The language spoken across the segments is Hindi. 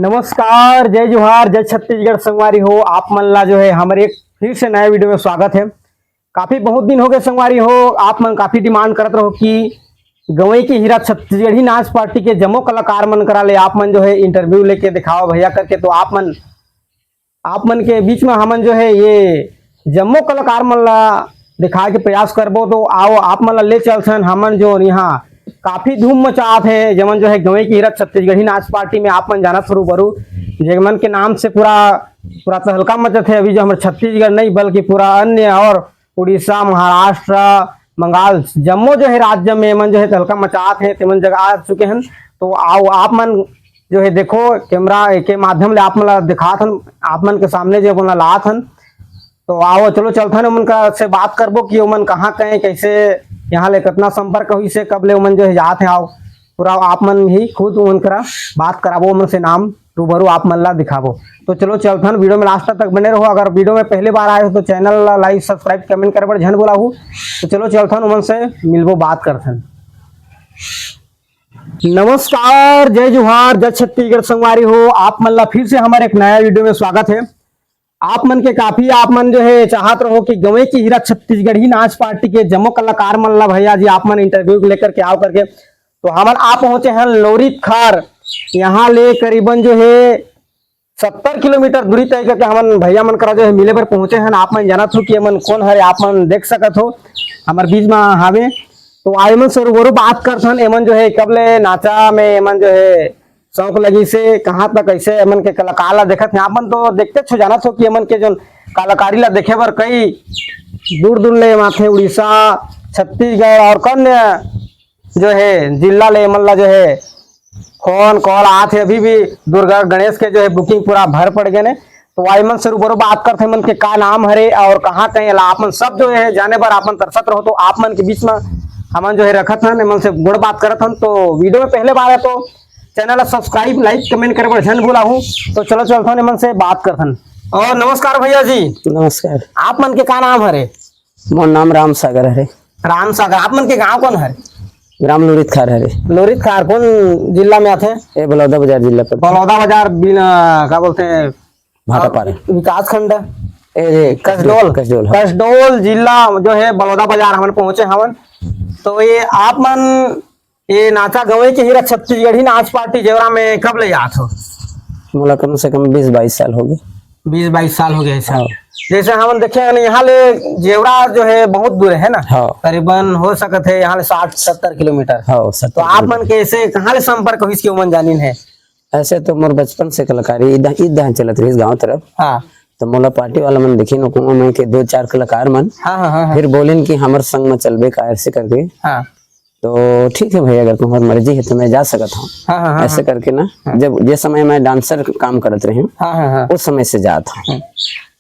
नमस्कार, जय जोहार, जय छत्तीसगढ़ संगवारी हो। आप मन ला जो है हमारे एक फिर से नए वीडियो में स्वागत है। काफी बहुत दिन हो गए संगवारी हो, आप मन काफी डिमांड करते रहो कि गवई की हीरा छत्तीसगढ़ी नाच पार्टी के जम्मो कलाकार मन करा ले आप मन जो है इंटरव्यू लेके दिखाओ भैया करके। तो आप मन के बीच में हमन जो है ये जम्मो कलाकार मन ला दिखाए के प्रयास करबो। तो आओ आप मन ला ले चलथन हमन जो यहाँ काफी धूम मचात है जमन जो है गवई की हीरा छत्तीसगढ़ी नाच पार्टी में आप मन जाना शुरू करू जगमन के नाम से पूरा तहलका मचत है। अभी जो हमारे छत्तीसगढ़ नहीं बल्कि पूरा अन्य और उड़ीसा, महाराष्ट्र, बंगाल जम्मो जो है राज्य में मन जो है तहलका मचात है तेमन जगह आ चुके हैं। तो आओ आप मन जो है देखो कैमरा के माध्यम ले आप मन ला दिखात हन, आप मन के सामने जो मन लात हन। तो आओ चलो चलथन उमन का से बात करबो कि उमन कहाँ कहें कैसे यहाँ ले कितना संपर्क हुई से कब ले उमन जो है जात है। आओ पूरा आप मन ही खुद उमन करा बात कराबो, उमन से नाम रूबरू आप मन ला दिखाबो। तो चलो चलथन, वीडियो में लास्ट तक बने रहो। अगर वीडियो में पहली बार आए हो तो चैनल ला लाइक सब्सक्राइब कमेंट करे बर झन बोलाहू। तो चलो चलथन उमन से मिलबो बात करथन। नमस्कार, जय जोहार, जय छत्तीसगढ़ संगवारी हो। आप मन ला फिर से हमारे एक नया वीडियो में स्वागत है। आप मन के काफी आप मन जो है चाहत रहो कि गवई की हीरा छत्तीसगढ़ी नाच पार्टी के जम्मो कलाकार मन ला भैया जी आप मन इंटरव्यू लेकर के आओ करके। तो हमन आप पहुंचे हैं लोरित खार, यहाँ ले करीबन जो है 70 किलोमीटर दूरी तय करके हमन भैया मन करा जो है मिले पर पहुंचे हैं। आप मन जानत हो कि मन कौन हरे, आप मन देख सकत हो हमारे बीच में हावे। तो आए मन से रूबरू बात करथन एमन जो है कब ले नाचा में एमन जो है शौक लगी से कहाँ तक कैसे एमन के कलाकार ला देखत हैं। आप मन तो देखते छो जानत हो कि एमन के जो कलाकारी ला देखे बर कई दूर दूर ले माथे उड़ीसा, छत्तीसगढ़ और कन्या जो है जिला ले एमन ला जो है फोन कॉल आते। अभी भी दुर्गा गणेश के जो है बुकिंग पूरा भर पड़ गए ने। तो आई मन से रूबरू बात करते मन के का नाम हरे और कहाँ कहीं आप मन सब जो है जाने पर आप मन तरसत रहो। तो आप मन के बीच में हमन जो है रखत हन एमन से गुड़ बात करत हन। तो वीडियो में पहले बार है तो चैनल सब्सक्राइब लाइक कमेंट करे बर झन भूला हूँ। तो चलो चलथन एमन से बात करथन। और नमस्कार भैया जी। नमस्कार। आप मन के का नाम हरे? मोर नाम राम सागर हरे। राम सागर। आप मन के गाँव कौन हरे? ग्राम लोरित खार हरे। लोरित खार कौन जिला में आते हैं? ये बलौदा बाजार जिला पर। बलौदा बाजार क्या बोलते हैं? भाटापारा विकास खंड कसडोल कसडोल जिला जो है बलौदा बाजार हमन पहुंचे हवन। तो ये आप मन ये नाचा गवई की हीरा छत्तीसगढ़ी नाच पार्टी जेवरा में कब ले जात हो? मोला कम से कम 20-22 साल हो गए। 20-22 साल हो गए सर। जैसे हम देखे यहाँ ले जेवरा जो है बहुत दूर है ना, करीबन हो सकते है यहाँ ले 60-70 किलोमीटर। तो आप मन कैसे कहाँ ले संपर्क हुई मन जानिन है? ऐसे तो मोर बचपन से कलाकारी इधर चलत रही गाँव तरफ। हाँ। तो मोला पार्टी वाला मन देखी नुकुंगा में के 2-4 कलाकार मन फिर बोलिन कि हमारे संग में चलबे का ऐसे करके। हाँ। तो ठीक है भाई, अगर तुम्हारी मर्जी है तो मैं जा सकता हूँ। ऐसे करके ना जब जिस समय मैं डांसर काम करते रहे उस समय से जाता हूँ।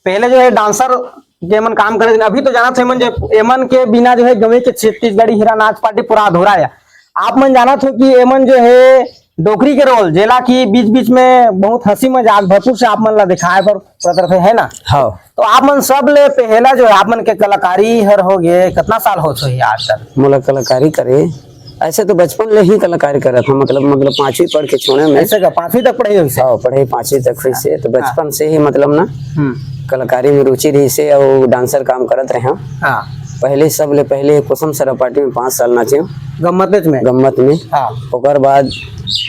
पहले जो है डांसर के मन काम करे, अभी तो जाना थे मन जो एमन के बिना जो है गवई के छत्तीसगढ़ी हीरा नाच पार्टी पूरा अधूरा है। आप मन जाना थे कि एमन जो है डोकरी के रोल जेला की बीच बीच में बहुत हंसी मजाक भरपूर से आप मन ला दिखाए पर तरफ है ना। हाँ। तो आप मन सब ले पहला जो है आप मन के कलाकारी हर हो गए कितना साल हो सो आज तक? मोला कलाकारी करे ऐसे तो बचपन ले ही कलाकारी करा था, मतलब 5वीं पढ़ के छोड़े में। ऐसे का 5वीं तक पढ़े? हाँ, पढ़े 5वीं तक फिर से। तो बचपन से ही मतलब ना कलाकारी में रुचि रही से और डांसर काम करत रहे। पहले सब ले पहले कुसुम सरा पार्टी में 5 साल नाचे गम्मत में। ओकर बाद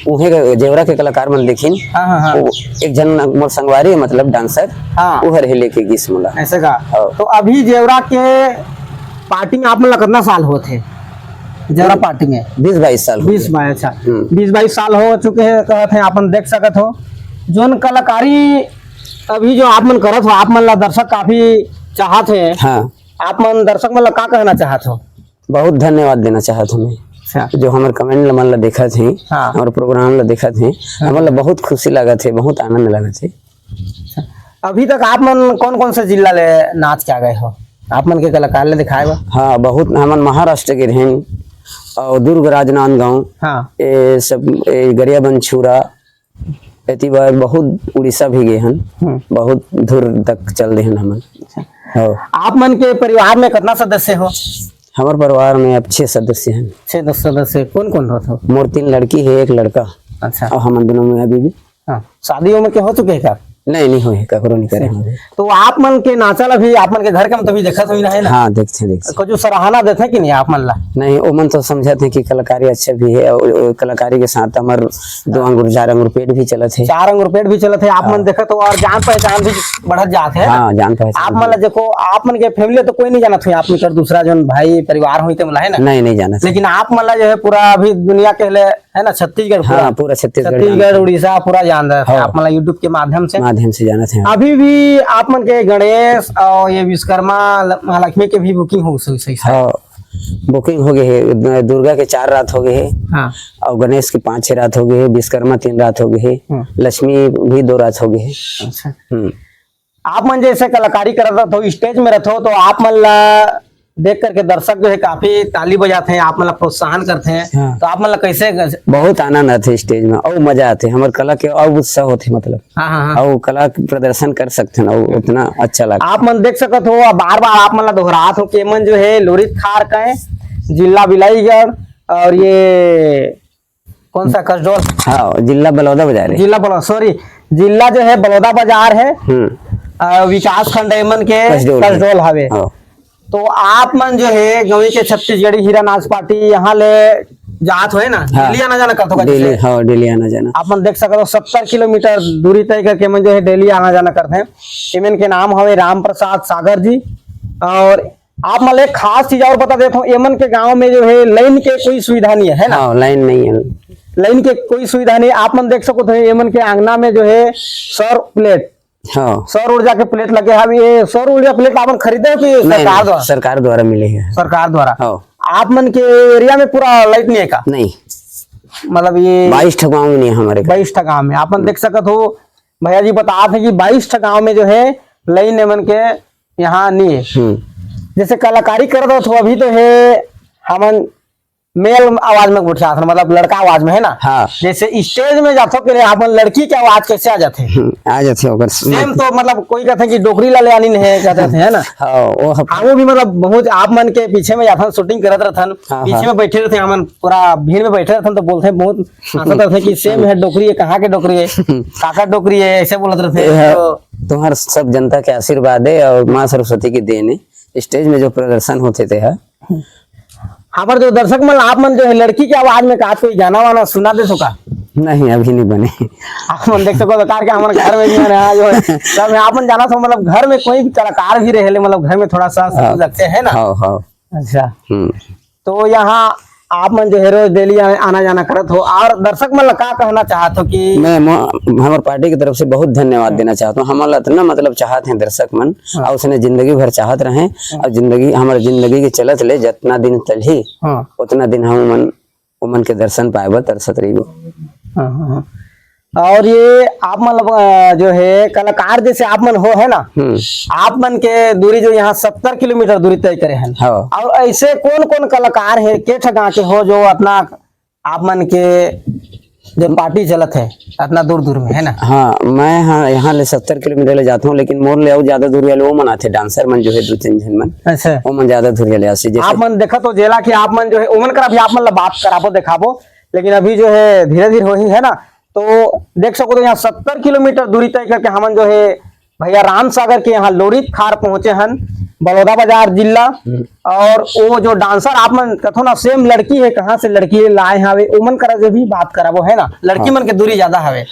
उहे जेवरा के कलाकार मन देखिन। एक जन मोर संगवारी मतलब डांसर उहर है लेके गिस मोला ऐसे का। तो अभी जेवरा के पार्टी में आप मन कितना साल होते? जेवरा पार्टी में 20-22 साल। 20-22। अच्छा, 20-22 साल हो चुके हैं कहते हैं। आप मन देख सकत हो जोन कलाकारी अभी जो आप मन करत हो आप मन ला दर्शक काफी चाहत है। हाँ। आप मन दर्शक मन ला का कहना चाहत हो? बहुत धन्यवाद देना चाहत हूँ मैं जो हमारे कमेंट मन ला देखा थे और प्रोग्राम ला देखा थे। हमारे बहुत खुशी लगा थे, बहुत आनंद लगा थे। अभी तक आप मन कौन कौन से जिला ले नाच के गए हो? आप मन के कलाकार ले दिखाए बा? हाँ, बहुत हमन महाराष्ट्र के रहें और दुर्ग राजनांदगांव। ये सब गरियाबंद छुरा एती बार बहुत उड़ीसा भी गए हन, बहुत दूर तक चल रहे हैं हमन। आप मन के परिवार में कितना सदस्य हो? हमारे परिवार में अब 6 सदस्य हैं। 6 सदस्य कौन कौन हो? मोर 3 लड़की है, 1 लड़का। अच्छा। और हम दोनों में अभी भी हाँ, शादियों में के हो चुके हैं क्या? नहीं हुए, ककरो नहीं करे हमारे। तो आप मन के नाचल अभी आप मन के घर के में तभी देखा तो है ना? हाँ देखते कुछ सराहना देते कि नहीं आप मन ला? नहीं, वो मन तो समझते हैं कि कलाकारी अच्छा भी है और कलाकारी के साथ हमार 2 अंगूर 4 अंगूर पेट भी चलत है। 4 अंगूर पेट भी चलत है आप मन देखा तो, और जान पहचान भी बढ़त जात है। हाँ, जान पहचान आप मन ला देखो, आप मन के फैमिली तो कोई नहीं जानत हुई, आप मन कर दूसरा जो भाई परिवार हुई तो है ना? नहीं जाना। लेकिन आप मन ला जो है पूरा अभी दुनिया के लिए है ना, छत्तीसगढ़ हाँ, पूरा छत्तीसगढ़ उड़ीसा पूरा जान रहा है आप मन ला यूट्यूब के माध्यम से जाना थे। अभी भी आप मन के गणेश और ये विश्वकर्मा महालक्ष्मी के भी बुकिंग हो सही? हाँ, बुकिंग हो गई है। दुर्गा के 4 रात हो गए है। हाँ, और गणेश की 5-6 रात हो गई है। विश्वकर्मा 3 रात हो गई है। लक्ष्मी भी 2 रात हो गई है। अच्छा। आप मन जैसे कलाकारी करत हो, स्टेज में रहते हो, तो आप मन ला देख करके दर्शक जो है काफी ताली बजाते हैं, आप मन ला प्रोत्साहन करते हैं। हाँ। तो आप मन ला कैसे? बहुत आनंद आते स्टेज में और मजा आते, हमारे कला के और उत्साह होते मतलब। हाँ। और कला प्रदर्शन कर सकते हैं और उतना अच्छा लगता। आप मन देख सकते हो, बार बार आप मन ला दोहरात हो कि मन जो है लोरित खार का है, जिला बिलाईगढ़ और ये कौन सा कसडोल? हाँ, जिला बलौदा बाजार है। जिला जो है बलौदा बाजार है। विकास खंड एमन के कसडोल हवे। तो आप मन जो है गवी के छत्तीसगढ़ी हीरा नाच पार्टी यहाँ ले जात हुए ना? डेली आना जाना करते हो? डेली आना जाना। आप मन देख सकते हो 70 किलोमीटर दूरी तय करके मन जो है डेली आना जाना करते हैं। इमन के नाम हवे राम प्रसाद सागर जी। और आप मन एक खास चीज और बता देता हूँ, एमन के गाँव में जो है लाइन के कोई सुविधा नहीं है ना? लाइन नहीं है, लाइन के कोई सुविधा नहीं। आप मन देख सकते हो एमन के आंगना में जो है सौर प्लेट, सौर ऊर्जा के प्लेट लगे हैं। ये सौर ऊर्जा प्लेट आप खरीदे हो कि सरकार द्वारा मिले हैं? सरकार द्वारा। आप मन के एरिया में पूरा लाइट नहीं है का? नहीं, मतलब ये 22 गाँव में नहीं है हमारे। 22 गाँव में आप मन देख सकते हो। भैया जी बता थे कि 22 गाँव में जो है लाइन एमन के यहाँ नहीं है। जैसे कलाकारी कर दो तो अभी तो है हमन मेल आवाज में उठ जाते, मतलब लड़का आवाज में है ना? हाँ। जैसे स्टेज में जाते के लिए आप लड़की की आवाज कैसे आ जाते? सेम तो मतलब कोई कहते हैं कि डोकरी ला ले आनी है कहते थे है ना? वो भी मतलब बहुत आप मन के पीछे में जाते शूटिंग करत रहथन, पीछे में बैठे रहते हमन पूरा भीड़ में बैठे रहथन, तो बोलते हैं बहुत हंसते थे कि सेम है डोकरी है, कहाँ के डोकरी है, काका डोकरी है, ऐसे बोलते रहते। तुम्हारे सब जनता के आशीर्वाद है और माँ सरस्वती की देन है। स्टेज में जो प्रदर्शन होते थे हमारे जो दर्शक मन आप मन जो है लड़की की आवाज में कहा कोई गाना वाना सुना दे सो का? नहीं, अभी नहीं बने। आप मन देख सको कलाकार के हमारे घर में भी है जो है सब आप मन जाना तो मतलब घर में कोई भी कलाकार भी रहे मतलब घर में थोड़ा सा लगते है ना? अच्छा। तो यहाँ आप मन जो है रोज डेली आना जाना करत हो, और दर्शक मन का कहना चाहत हो? कि मैं हमारे पार्टी की तरफ से बहुत धन्यवाद देना चाहता हूँ। हमारा इतना मतलब चाहते हैं दर्शक मन, और उसने जिंदगी भर चाहत रहे, और हमारे जिंदगी के चलत ले जितना दिन तलही उतना दिन हम मन के दर्शन पाए तरसत रही। और ये आप मतलब जो है कलाकार जैसे आप मन हो है ना, आप मन के दूरी जो यहाँ 70 किलोमीटर दूरी तय करे हैं। और ऐसे कौन कौन कलाकार है के ठगा के हो जो अपना आप मन के जो पार्टी चलत है इतना दूर दूर में है ना? हाँ, मैं यहाँ ले 70 किलोमीटर ले जाता हूँ, लेकिन मोर ले आओ ज्यादा दूर वाले वो मन आते डांसर मन जो है 2-3 जन मन। अच्छा। वो मन ज्यादा दूर ले आसी। आप मन देखा तो जेला की आप मन जो है उमन कर अभी आप मन बात कराबो दिखाबो, लेकिन अभी जो है धीरे धीरे हो ही है ना। तो देख सको तो यहाँ 70 किलोमीटर दूरी तय करके हमन जो है भैया राम सागर के यहाँ लोरित खार पहुंचे हन, बलौदा बाजार जिला। और वो जो डांसर आप मन कथो ना सेम लड़की है, कहाँ से लड़की लाए हवे उमन करा जो भी बात करा वो है ना, लड़की मन के दूरी ज्यादा हवे।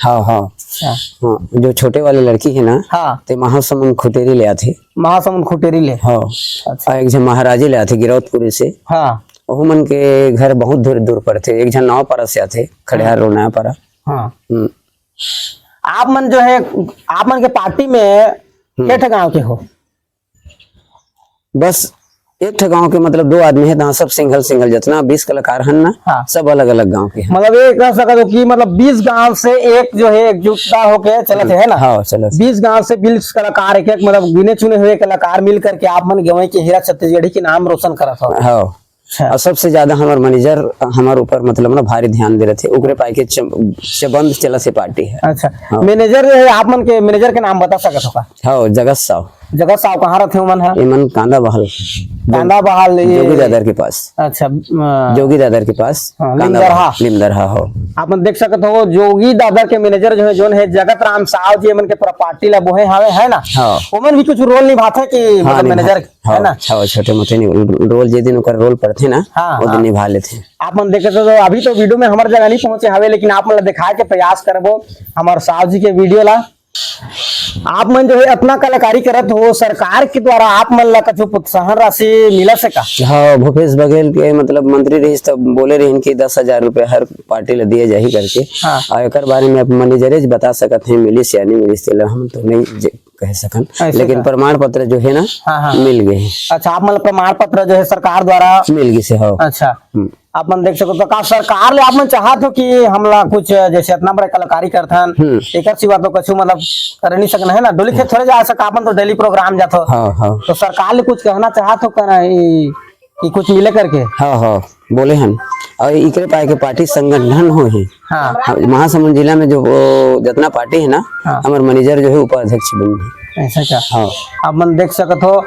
जो छोटे वाले लड़की है ना, ते महासमुंद खुटेरी ले आते। महासमुंद खुटेरी ले? अच्छा। एक जन महाराजे ले आते गिरौदपुरी से। वो मन के घर बहुत दूर दूर पर थे। एक जन नाव पारा से आते, खड़ियार रोना पारा। आप मन जो है आप मन के पार्टी में के गाँव के हो? बस एक गांव के मतलब 2 आदमी है, सब सिंगल जितना 20 कलाकार हैं ना, सब अलग अलग गांव के हैं। मतलब ये कह सकते हो कि मतलब 20 गांव से एक जो है एकजुटता होके चलते है ना? हाँ, चलते। 20 गांव से 20 कलाकार एक मतलब गिने चुने हुए कलाकार मिल करके आप मन गवई के हीरा छत्तीसगढ़ी के नाम रोशन करत हो। और सबसे ज्यादा हमारे मैनेजर हमारे ऊपर मतलब ना भारी ध्यान दे रहे थे, उकरे पाई के चबंद चला से पार्टी है। अच्छा। मैनेजर जो है आप मन के मैनेजर के नाम बता सकत हो का? हाँ, जगत साव। जगह साव कहाँ रहते हो मन है? इमन कांदा बहाल, कांदा बहाल जोगी दादर के पास। अच्छा जोगी दादर के पास लिमदरहा हो। आप देख सकते हो जोगी दादर के मैनेजर जो है जगत राम साव जी मन के प्रॉपर्टी ला बोहे हावे है ना। हाँ। ओमन भी कुछ रोल निभाते कि मतलब मैनेजर है ना। छोटे मोटे रोल जे दिन ओकर रोल पड़थे ना वो दिन निभा लेथे। आप मन देखे तो अभी तो वीडियो में हमार जगह नहीं पहुंचे हवे, लेकिन आप मन दिखाए के प्रयास करबो हमार साव जी के वीडियो ला। आप मन जो है अपना कलाकारी करत हो, सरकार के द्वारा आप मन ला कुछ प्रोत्साहन राशि मिला सका? हाँ, भूपेश बघेल के मतलब मंत्री रही तब बोले रही कि 10,000 रुपए हर पार्टी ला दिए जाही करके। हाँ। और एक बारे में आप मैनेजर बता सकत हैं मिलिस या नहीं मिलिस, हम तो नहीं कह सकन, लेकिन प्रमाण पत्र जो है ना मिल गए। अच्छा, आप मतलब प्रमाण पत्र जो है सरकार द्वारा मिल गई से। हो अच्छा, आप मन देख सको तो का सरकार ले आप मन चाहत हो कि हमला कुछ जैसे इतना बड़ा कलाकारी करथन एक सिवा तो कुछ मतलब कर नहीं सकना है ना, डोली खेत थोड़े जा सका अपन तो डेली प्रोग्राम जातो। तो सरकार ले कुछ कहना चाहत हो कि कुछ मिले करके? हाँ बोले हन और इकरे पाए के पार्टी संगठन हो है। हाँ। महासमुंद जिला में जो जितना पार्टी है ना हमारे मैनेजर जो है उपाध्यक्ष बन गए। ऐसा क्या? हाँ। आप मन देख सकते हो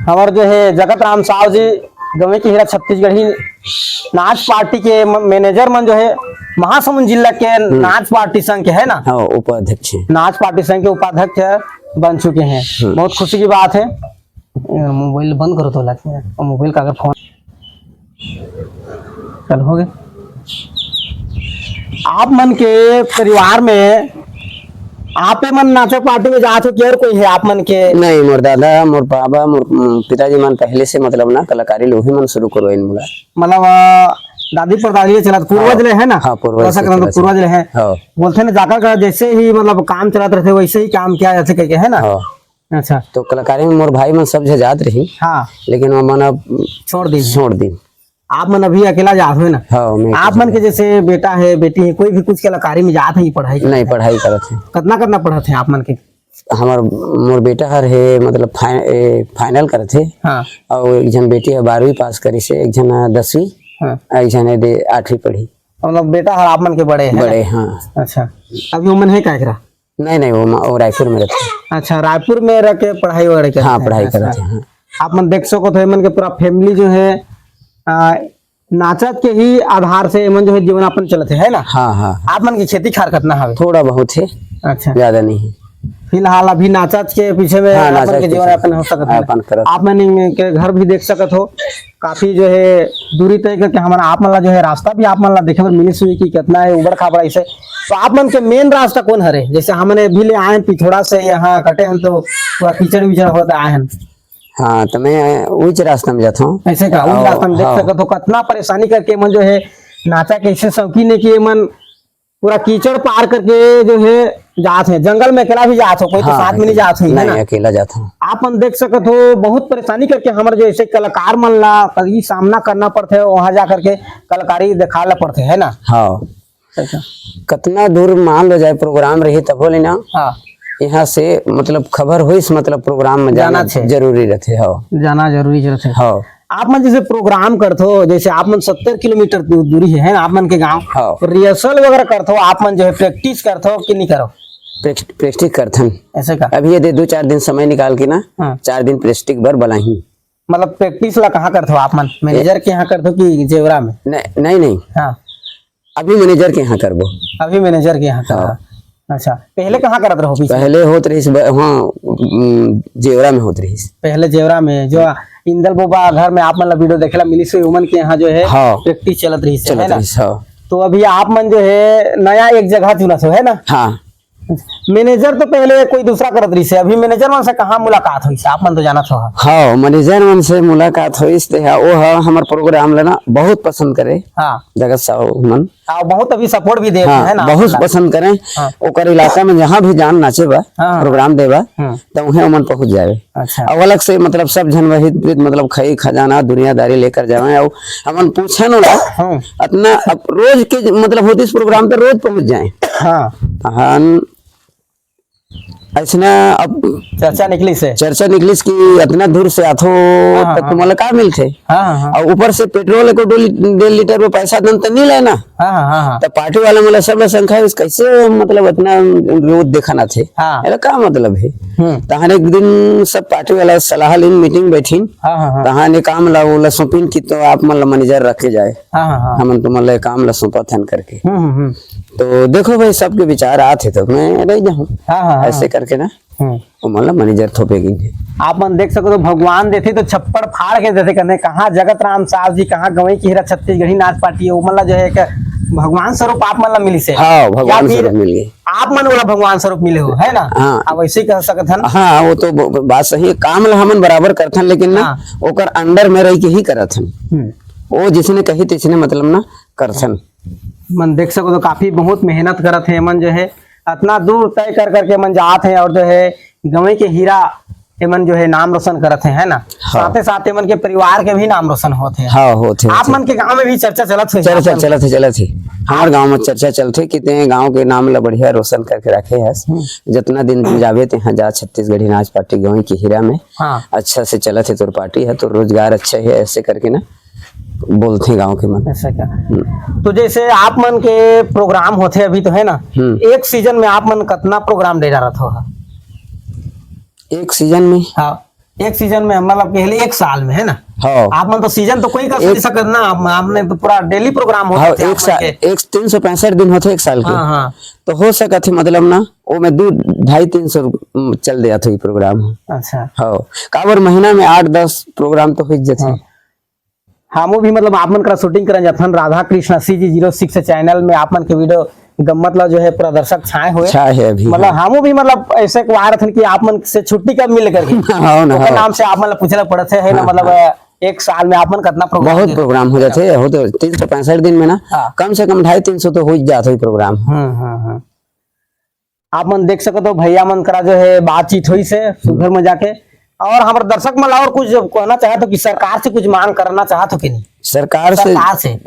हमारे जो है जगत राम साव जी गवे की हीरा छत्तीसगढ़ी नाच पार्टी के मैनेजर मन जो है महासमुंद जिला के नाच पार्टी संघ के है ना। हाँ, उपाध्यक्ष नाच पार्टी संघ के उपाध्यक्ष बन चुके हैं। बहुत खुशी की बात है। मोबाइल बंद करो तो लगता है मोबाइल का अगर फोन चल हो गए। आप मन के परिवार में आप मन नाचक पार्टी में जाते हो कि और कोई है आप मन के? नहीं, मोर दादा मोर बाबा मोर पिताजी मन पहले से मतलब ना कलाकारी लोही मन शुरू करो इन मुला मतलब दादी परदादी चलत पूर्वज ले है ना। हाँ, पूर्वज ले है। बोलते ना जाकर का जैसे ही मतलब काम चलत रहते वैसे ही काम किया जाते करके है ना। अच्छा, तो कलाकारी में मोर भाई मन सब जात रही। हाँ, लेकिन वो मन अब छोड़ दी। आप मन अभी अकेला जात हो ना? हाँ, आप मन के जैसे बेटा है बेटी है कोई भी कुछ कलाकारी में जात है पढ़ाई नहीं पढ़ाई करत है? कितना पढ़त है आप मन के? हमार मोर बेटा हर है मतलब फाइनल करत है। हाँ। और एक जन बेटी है 12वीं पास करी से, एक जन 10वीं। हाँ। एक जन है 8वीं पढ़ी। मतलब बेटा हर आप मन के बड़े है? हाँ। अच्छा, अभी उमन है क्या? नहीं वो रायपुर में रहते हैं। अच्छा, रायपुर में रह के पढ़ाई वगैरह करते हैं? हाँ, पढ़ाई करते हैं। आप मन देख सको तो मन के पूरा फैमिली जो है नाचत के ही आधार से मन जो है जीवन अपन चलते है ना। हाँ। आप मन की खेती खार कितना है? थोड़ा बहुत है। अच्छा, ज्यादा नहीं। फिलहाल अभी नाचत के पीछे में अपन के जीवन अपन हो सकता है। आप मन के घर भी देख सकते हो काफी जो है दूरी तय करके हमारा आप मन ला जो है रास्ता भी आप मन ला देखे मिली सुई की कितना है उबड़ खाबड़ ऐसे। तो आप मन के मेन रास्ता कौन हरे? जैसे हमने भी ले आए पिछोड़ा से यहाँ कटे हैं तो पूरा कीचड़ विचड़ होता आए हैं। हाँ, तो मैं उस रास्ता में जाता हूँ। ऐसे का उस रास्ता में देख सकते हो कितना परेशानी करके मन जो है नाचा कैसे शौकीन है कि मन पूरा कीचड़ पार करके जो है जात है। जंगल में अकेला भी जात हो, कोई तो साथ में नहीं जात है ना? अकेला जाता हूँ। आप मन देख सकते हो बहुत परेशानी करके हमारे जो ऐसे कलाकार मन ला कभी सामना करना पड़ते है, वहां जा करके कलाकारी दिखाना पड़ते है ना। हाँ, कितना दूर मान लो जाए प्रोग्राम रही तब बोले ना। हाँ, यहाँ से मतलब खबर हुई मतलब प्रोग्राम में जाना जरूरी रहते। जाना जरूरी रहते। हाँ, आप मन जैसे प्रोग्राम करते हो जैसे आप मन 70 किलोमीटर दूरी है आप मन के गांव। हाँ। रिहर्सल वगैरह करते हो आप मन जो है प्रैक्टिस करते हो कि नहीं करो? प्रैक्टिस करथन। ऐसे का अभी ये 2-4 दिन समय निकाल के ना 4 दिन प्रैक्टिस बर बनाही। मतलब प्रैक्टिस ला कहाँ करते हो आप मन? मैनेजर के यहाँ करते हो कि जेवरा में? नहीं। हाँ, अभी मैनेजर के यहाँ करबो। अभी मैनेजर के यहाँ कर। अच्छा, पहले कहाँ करत रहो? पहले होत रही वहाँ जेवरा में होत रही। पहले जेवरा में जो इंदल बोबा घर में आप मन वीडियो देखेला मिली से उमन के यहाँ जो है प्रैक्टिस चलत रही है ना। तो अभी आप मन जो है नया एक जगह चुनत हो है ना? हाँ। मैनेजर तो पहले कोई दूसरा करत रही से, अभी मैनेजर मन से कहाँ मुलाकात हुई? आप मन तो जाना था। हाँ, मैनेजर मन से मुलाकात हुई वो हमारे प्रोग्राम लेना बहुत पसंद करे। हाँ, जगत साहब मन बहुत अभी सपोर्ट भी दे है ना, बहुत पसंद करे। ओकर इलाका में जहाँ भी जान नाचे बा प्रोग्राम देवा तो वहीं मन पहुँच जाए। अच्छा, और अलग से मतलब सब जन वही मतलब खई खजाना दुनियादारी लेकर जावे और हमन पूछे ना अपना रोज के मतलब होती प्रोग्राम पे रोज पहुँच जाए। हाँ, ऐसा अब चर्चा निकली से। चर्चा निकलिस कि इतना दूर से आथो तक तुम्हारा का मिलते। हाँ और ऊपर से पेट्रोल को 1.5 लीटर में पैसा दन तो नहीं लेना। हाँ तो पार्टी वाला मतलब सब संख्या कैसे मतलब इतना रोज दिखाना थे। हाँ का मतलब है तहां एक दिन सब पार्टी वाला सलाह लीन मीटिंग बैठी तहां ने काम ला सौंपिन की तो आप मतलब मैनेजर रखे जाए हम तो मतलब काम ला सौंपा थन करके। तो देखो भाई सबके विचार आते तो मैं रह जाऊँ ऐसे करके ना वो मतलब मैनेजर थोपेगी। आप मन देख सको तो भगवान देते तो छप्पड़ फाड़ के जैसे करने कहाँ जगत राम साहब जी कहाँ गवई की हीरा छत्तीसगढ़ी नाच पार्टी है वो मतलब जो है एक भगवान स्वरूप आप मतलब मिली से। हाँ भगवान स्वरूप मिल गए आप मन वाला भगवान स्वरूप मिले हो है ना। हाँ आप वैसे ही कह सकते हैं। हाँ वो तो बात सही है काम ला हमन बराबर करथन लेकिन ना ओकर अंडर में रह के ही करथन वो जिसने कही तिसने मतलब ना करथन। मन देख सको तो काफी बहुत मेहनत करत है मन जो है इतना दूर तय कर करके मन जात है और जो है गवई के हीरा एमन जो है नाम रोशन करत है ना। साथे साथ एमन के परिवार के भी नाम रोशन होते हैं। हाँ होते आप मन के गांव में भी चर्चा चलत है। चलत है हमारे गांव में चर्चा चलते कितने गांव के नाम ला बढ़िया रोशन करके रखे है। जितना दिन जावे ते यहाँ जा छत्तीसगढ़ी नाच पार्टी गवई की हीरा में अच्छा से चलत है तोर पार्टी है तो रोजगार अच्छा है ऐसे करके ना बोलते गांव के मन। ऐसा क्या तो जैसे आप मन के प्रोग्राम होते अभी तो है ना एक सीजन में आप मन कितना प्रोग्राम दे रहा था। एक सीजन में हाँ एक सीजन में मतलब पहले एक साल में है ना। हाँ आप मन तो सीजन तो कोई कर सकत ना आपने तो पूरा डेली प्रोग्राम होता है। एक साल एक 365 दिन होते एक साल के। हाँ तो हो सकत है मतलब ना वो में 2-250-300 चल दिया था प्रोग्राम। अच्छा हाँ काबर महीना में 8-10 प्रोग्राम तो हो जाते। हम भी मतलब आप मन का शूटिंग करन जाथन राधा कृष्ण CG06 चैनल में आप मन के वीडियो मतलब जो है प्रदर्शक छाए हुए है अभी मतलब हम भी मतलब ऐसे वार थन कि आप मन से छुट्टी कब मिल करके तो नाम से आप मतलब पूछना पड़ते है ना मतलब एक साल में आप मन कितना प्रोग्राम बहुत प्रोग्राम हो जाते हो तो 365 दिन में ना कम से कम 250-300 तो हो जाते प्रोग्राम। आप मन देख सको तो भैया मन करा जो है बातचीत हुई से सुबह में जाके और हमारे दर्शक मन और कुछ कहना चाहे तो कि सरकार से कुछ मांग करना चाहते हो कि नहीं।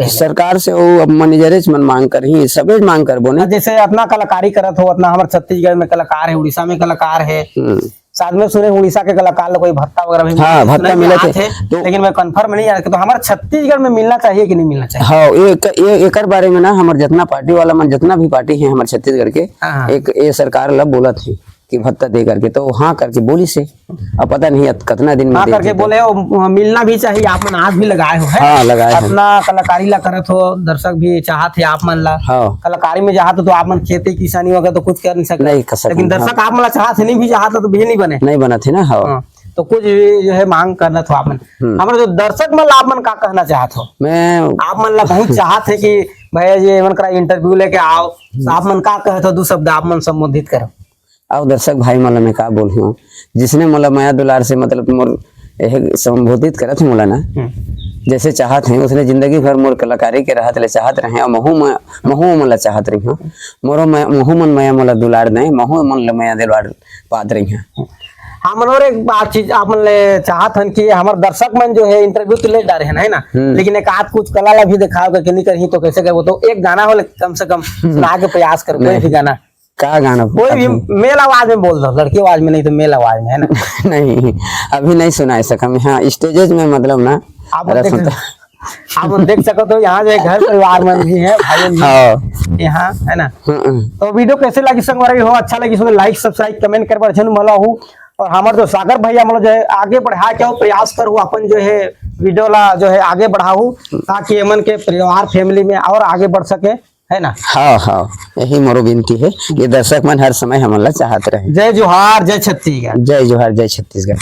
सरकार से वो अब मैनेजर मन मांग कर ही सबे मांग करबो ना जैसे अपना कलाकारी करत हो अपना हमारे छत्तीसगढ़ में कलाकार है उड़ीसा में कलाकार है साथ में सुने उड़ीसा के कलाकार कोई भत्ता वगैरह भी भत्ता मिले थे तो लेकिन मैं कंफर्म नहीं तो हमारे छत्तीसगढ़ में मिलना चाहिए कि नहीं मिलना चाहिए। हाँ एक बारे में ना हमारे जितना पार्टी वाला मन जितना भी पार्टी है हमारे छत्तीसगढ़ के एक ये सरकार ला बोला थी कि भत्ता दे करके तो हाँ करके बोली से अब पता नहीं कितना दिन में हाँ करके बोले हो मिलना भी चाहिए। आप मन आज भी लगाए हो है हाँ लगाए अपना कलाकारी ला करत हो दर्शक भी चाहते आप मन ला कलाकारी में चाहते तो आप मन खेती किसानी वगैरह तो कुछ कर नहीं सकते लेकिन दर्शक आप मन चाहते नहीं भी चाहते तो भी नहीं बने थे ना। तो कुछ जो है मांग करना था आप मन हमारे जो दर्शक मन आप मन का कहना चाहते हो। मैं आप मन ला बहुत चाहते कि भैया जी मन करा इंटरव्यू लेके आओ आप मन का कहते हो 2 शब्द आप मन संबोधित करो। अब दर्शक भाई मला मैं का बोल हूँ जिसने मोला माया दुलार से मतलब मोर संबोधित करत है मोला ना जैसे चाहत है उसने जिंदगी भर मोर कलाकारी के रहत ले चाहत रहे और महू मोला चाहत रही हूँ मोरो महू मन माया मोला दुलार नहीं महू मन ले माया दुलार पात रही है। हाँ मनोर एक बात चीज आप मन ले चाहत हन कि हमारे दर्शक मन जो है इंटरव्यू तो ले डाले है ना लेकिन एक आध कुछ कला ला भी दिखाओ कि नहीं करही तो कैसे करबो तो एक गाना हो कम से कम सुना के प्रयास करो कोई भी गाना का गाना कोई भी मेल आवाज में बोल दो लड़की आवाज में नहीं तो मेल आवाज में है ना। नहीं अभी नहीं सुनाई सका मैं हाँ स्टेजेस में मतलब ना आप देख सको तो यहाँ जो घर परिवार में भी है भाई यहाँ है ना। तो वीडियो कैसे लगी संगवारी हो अच्छा लगी सुन लाइक सब्सक्राइब कमेंट कर पर मला हूँ और हमारे जो सागर भैया मतलब जो है आगे बढ़ा के प्रयास करूँ अपन जो है वीडियो ला जो है आगे बढ़ाऊ ताकि एमन के परिवार फैमिली में और आगे बढ़ सके है ना। हाँ यही मोरो विनती है कि दर्शक मन हर समय हमारा चाहते रहे। जय जोहार जय छत्तीसगढ़। जय जोहार जय छत्तीसगढ़।